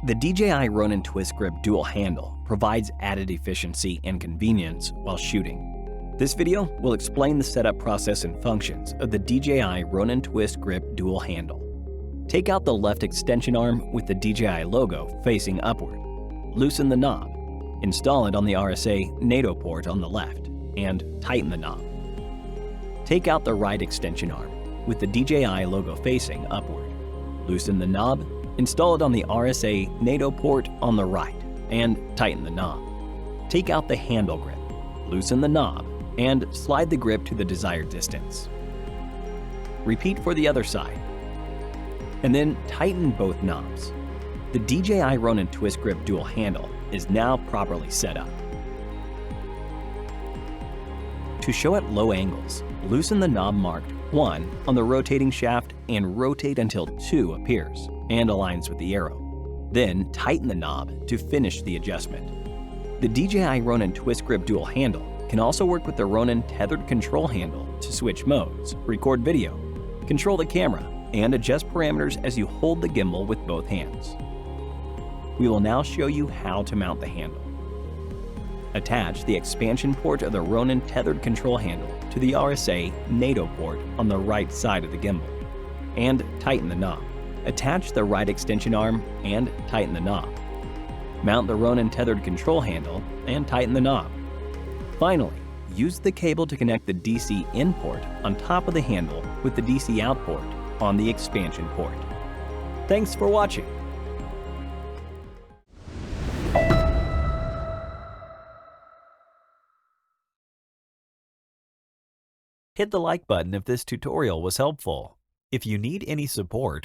The DJI Ronin Twist Grip Dual Handle provides added efficiency and convenience while shooting. This video will explain the setup process and functions of the DJI Ronin Twist Grip Dual Handle. Take out the left extension arm with the DJI logo facing upward. Loosen the knob. Install it on the RSA NATO port on the left, and tighten the knob. Take out the right extension arm with the DJI logo facing upward. Loosen the knob. Install it on the RSA NATO port on the right, and tighten the knob. Take out the handle grip. Loosen the knob, and slide the grip to the desired distance. Repeat for the other side. And then tighten both knobs. The DJI Ronin Twist Grip Dual Handle is now properly set up. To show at low angles, loosen the knob marked 1 on the rotating shaft and rotate until 2 appears and aligns with the arrow. Then tighten the knob to finish the adjustment. The DJI Ronin Twist Grip Dual Handle can also work with the Ronin Tethered Control Handle to switch modes, record video, control the camera, and adjust parameters as you hold the gimbal with both hands. We will now show you how to mount the handle. Attach the expansion port of the Ronin Tethered Control Handle to the RSA NATO port on the right side of the gimbal, and tighten the knob. Attach the right extension arm and tighten the knob. Mount the Ronin Tethered Control Handle and tighten the knob. Finally, use the cable to connect the DC in port on top of the handle with the DC out port on the expansion port. Thanks for watching. Hit the like button if this tutorial was helpful. If you need any support,